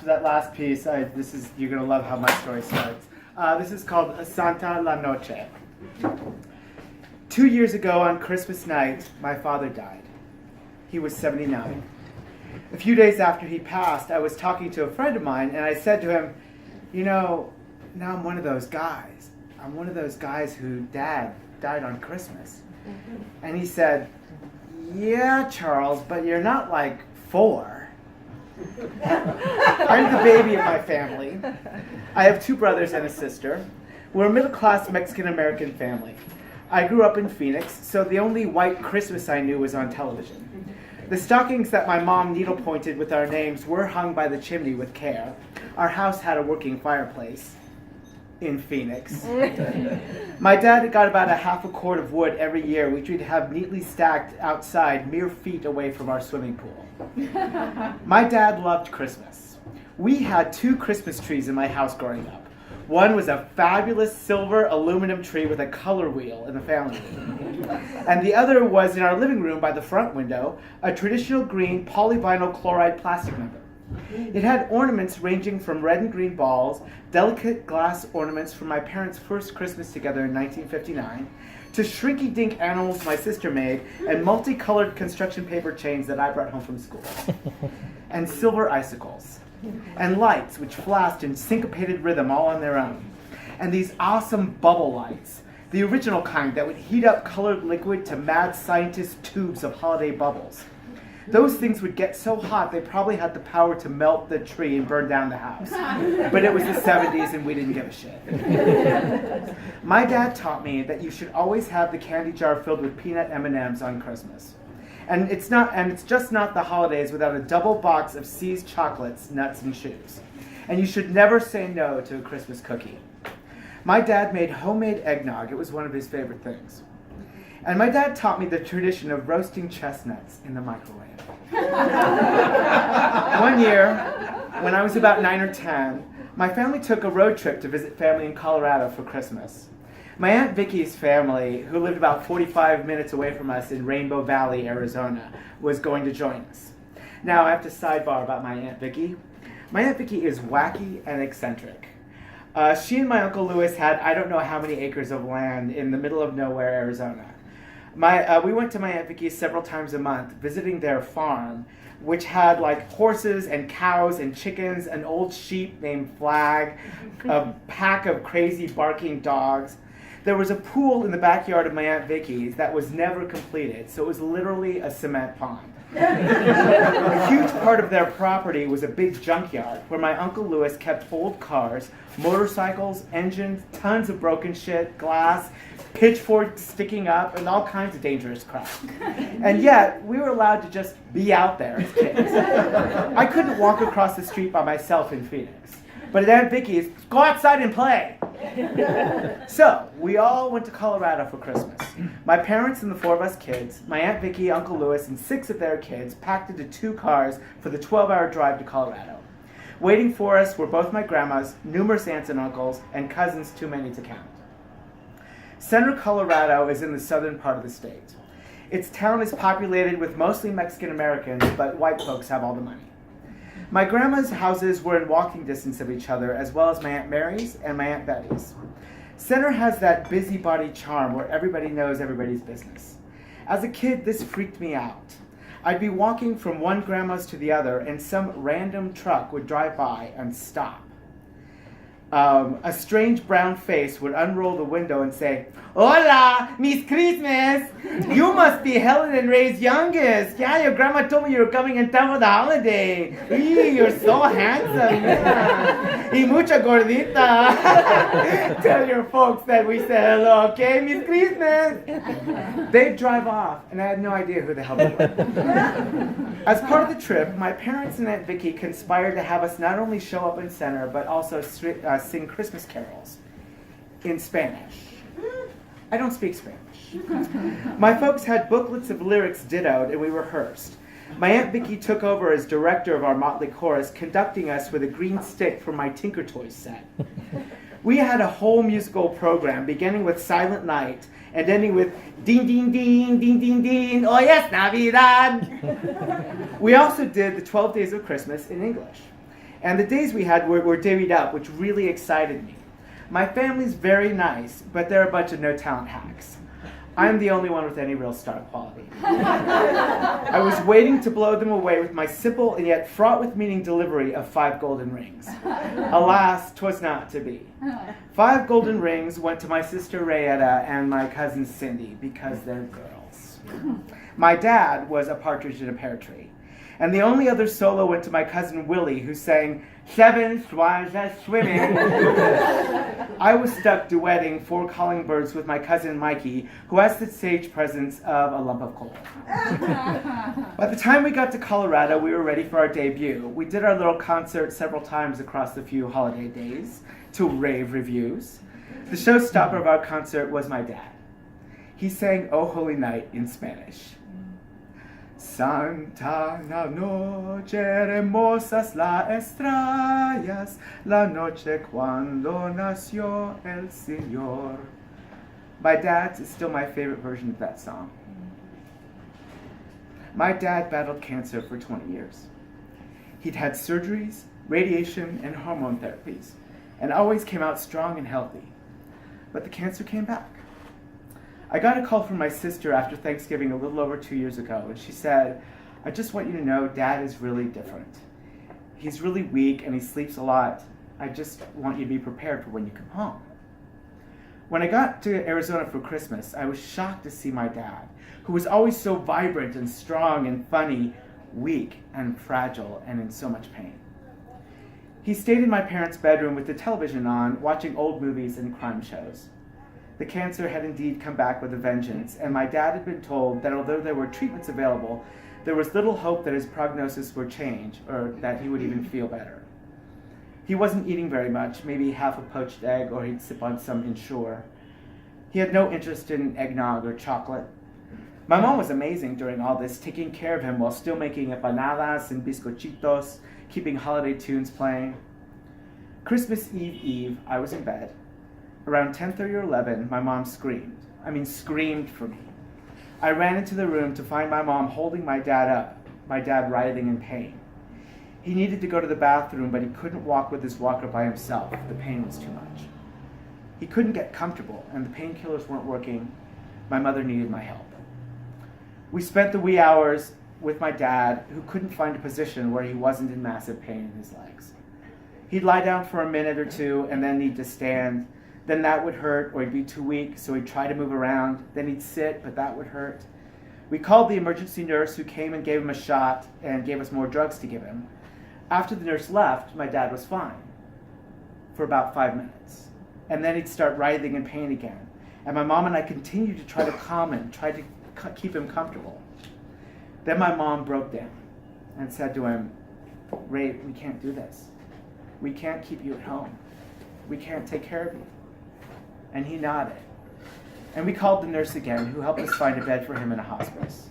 after that last piece, you're going to love how my story starts. This is called Santa la Noche. 2 years ago on Christmas night, my father died. He was 79. A few days after he passed, I was talking to a friend of mine, and I said to him, you know, now I'm one of those guys. I'm one of those guys who dad died on Christmas. And he said, yeah, Charles, but you're not like 4. I'm the baby of my family. I have 2 brothers and a sister. We're a middle-class Mexican-American family. I grew up in Phoenix, so the only white Christmas I knew was on television. The stockings that my mom needle-pointed with our names were hung by the chimney with care. Our house had a working fireplace in Phoenix. My dad got about a half a cord of wood every year, which we'd have neatly stacked outside mere feet away from our swimming pool. My dad loved Christmas. We had 2 Christmas trees in my house growing up. One was a fabulous silver aluminum tree with a color wheel in the family room. And the other was in our living room by the front window, a traditional green polyvinyl chloride plastic number. It had ornaments ranging from red and green balls, delicate glass ornaments from my parents' first Christmas together in 1959, to shrinky-dink animals my sister made, and multicolored construction paper chains that I brought home from school. And silver icicles. And lights which flashed in syncopated rhythm all on their own. And these awesome bubble lights, the original kind that would heat up colored liquid to mad scientist tubes of holiday bubbles. Those things would get so hot they probably had the power to melt the tree and burn down the house. But it was the 70s and we didn't give a shit. My dad taught me that you should always have the candy jar filled with peanut M&Ms on Christmas. And it's just not the holidays without a double box of See's chocolates, nuts, and shoes. And you should never say no to a Christmas cookie. My dad made homemade eggnog. It was one of his favorite things. And my dad taught me the tradition of roasting chestnuts in the microwave. One year, when I was about 9 or 10, my family took a road trip to visit family in Colorado for Christmas. My Aunt Vicky's family, who lived about 45 minutes away from us in Rainbow Valley, Arizona, was going to join us. Now, I have to sidebar about my Aunt Vicky. My Aunt Vicky is wacky and eccentric. She and my Uncle Louis had I don't know how many acres of land in the middle of nowhere, Arizona. We went to my Aunt Vicky's several times a month, visiting their farm, which had like horses and cows and chickens, an old sheep named Flag, a pack of crazy barking dogs. There was a pool in the backyard of my Aunt Vicky's that was never completed, so it was literally a cement pond. A huge part of their property was a big junkyard where my Uncle Louis kept old cars, motorcycles, engines, tons of broken shit, glass, pitchforks sticking up, and all kinds of dangerous crap. And yet, we were allowed to just be out there as kids. I couldn't walk across the street by myself in Phoenix. But at Aunt Vicky's, go outside and play. So, we all went to Colorado for Christmas. My parents and the 4 of us kids, my Aunt Vicky, Uncle Louis, and 6 of their kids packed into 2 cars for the 12-hour drive to Colorado. Waiting for us were both my grandmas, numerous aunts and uncles, and cousins too many to count. Center Colorado is in the southern part of the state. Its town is populated with mostly Mexican Americans, but white folks have all the money. My grandma's houses were in walking distance of each other, as well as my Aunt Mary's and my Aunt Betty's. Center has that busybody charm where everybody knows everybody's business. As a kid, this freaked me out. I'd be walking from one grandma's to the other, and some random truck would drive by and stop. A strange brown face would unroll the window and say, "Hola, Miss Christmas! You must be Helen and Ray's youngest. Yeah, your grandma told me you were coming in town for the holiday. Eee, you're so handsome. Yeah. Y mucha gordita. Tell your folks that we said hello, okay, Miss Christmas?" They'd drive off, and I had no idea who the hell they were. As part of the trip, my parents and Aunt Vicky conspired to have us not only show up in Center, but also sing Christmas carols in Spanish. I don't speak Spanish. My folks had booklets of lyrics dittoed, and we rehearsed. My Aunt Vicky took over as director of our motley chorus, conducting us with a green stick from my Tinker Toys set. We had a whole musical program, beginning with Silent Night and ending with Ding, Ding, Ding, Ding, Ding, Ding, Oh Yes, Navidad. We also did the 12 Days of Christmas in English. And the days we had were divvied up, which really excited me. My family's very nice, but they're a bunch of no-talent hacks. I'm the only one with any real star quality. I was waiting to blow them away with my simple and yet fraught with meaning delivery of 5 golden rings. Alas, 'twas not to be. 5 golden rings went to my sister Rayetta and my cousin Cindy because they're girls. My dad was a partridge in a pear tree. And the only other solo went to my cousin Willie, who sang 7 swans are swimming. I was stuck duetting 4 calling birds with my cousin Mikey, who has the stage presence of a lump of coal. By the time we got to Colorado, we were ready for our debut. We did our little concert several times across the few holiday days to rave reviews. The showstopper of our concert was my dad. He sang O Holy Night in Spanish. Santa la noche, hermosas las estrellas, la noche cuando nació el Señor. My dad's is still my favorite version of that song. My dad battled cancer for 20 years. He'd had surgeries, radiation, and hormone therapies, and always came out strong and healthy. But the cancer came back. I got a call from my sister after Thanksgiving a little over 2 years ago, and she said, I just want you to know Dad is really different. He's really weak and he sleeps a lot. I just want you to be prepared for when you come home. When I got to Arizona for Christmas, I was shocked to see my dad, who was always so vibrant and strong and funny, weak and fragile and in so much pain. He stayed in my parents' bedroom with the television on, watching old movies and crime shows. The cancer had indeed come back with a vengeance, and my dad had been told that although there were treatments available, there was little hope that his prognosis would change or that he would even feel better. He wasn't eating very much, maybe half a poached egg, or he'd sip on some Ensure. He had no interest in eggnog or chocolate. My mom was amazing during all this, taking care of him while still making empanadas and bizcochitos, keeping holiday tunes playing. Christmas Eve, I was in bed. Around 10:30 or 11, my mom screamed for me. I ran into the room to find my mom holding my dad up, my dad writhing in pain. He needed to go to the bathroom, but he couldn't walk with his walker by himself. The pain was too much. He couldn't get comfortable, and the painkillers weren't working. My mother needed my help. We spent the wee hours with my dad, who couldn't find a position where he wasn't in massive pain in his legs. He'd lie down for a minute or two and then need to stand. Then that would hurt, or he'd be too weak, so he'd try to move around. Then he'd sit, but that would hurt. We called the emergency nurse, who came and gave him a shot and gave us more drugs to give him. After the nurse left, my dad was fine for about 5 minutes. And then he'd start writhing in pain again. And my mom and I continued to try to calm him, try to keep him comfortable. Then my mom broke down and said to him, Ray, we can't do this. We can't keep you at home. We can't take care of you. And he nodded. And we called the nurse again, who helped us find a bed for him in a hospice.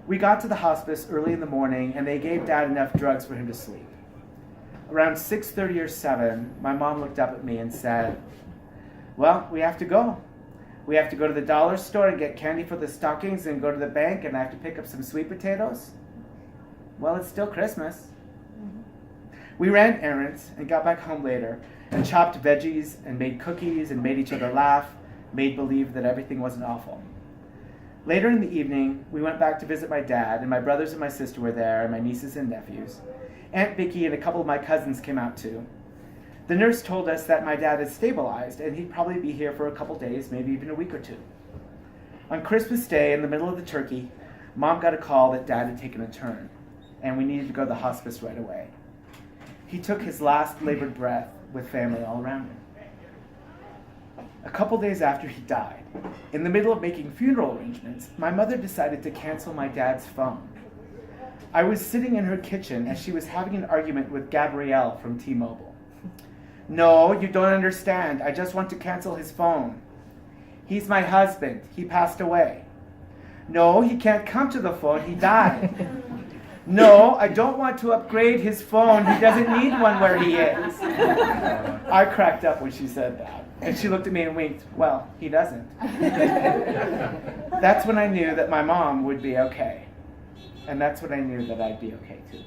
We got to the hospice early in the morning, and they gave Dad enough drugs for him to sleep. Around 6:30 or 7, my mom looked up at me and said, well, we have to go. We have to go to the dollar store and get candy for the stockings and go to the bank, and I have to pick up some sweet potatoes. Well, it's still Christmas. We ran errands and got back home later and chopped veggies and made cookies and made each other laugh, made believe that everything wasn't awful. Later in the evening, we went back to visit my dad, and my brothers and my sister were there, and my nieces and nephews. Aunt Vicky and a couple of my cousins came out too. The nurse told us that my dad had stabilized, and he'd probably be here for a couple days, maybe even a week or two. On Christmas Day, in the middle of the turkey, Mom got a call that Dad had taken a turn, and we needed to go to the hospice right away. He took his last labored breath with family all around him. A couple days after he died, in the middle of making funeral arrangements, my mother decided to cancel my dad's phone. I was sitting in her kitchen as she was having an argument with Gabrielle from T-Mobile. No, you don't understand. I just want to cancel his phone. He's my husband. He passed away. No, he can't come to the phone. He died. No, I don't want to upgrade his phone. He doesn't need one where he is. I cracked up when she said that. And she looked at me and winked. Well, he doesn't. That's when I knew that my mom would be okay. And that's when I knew that I'd be okay too.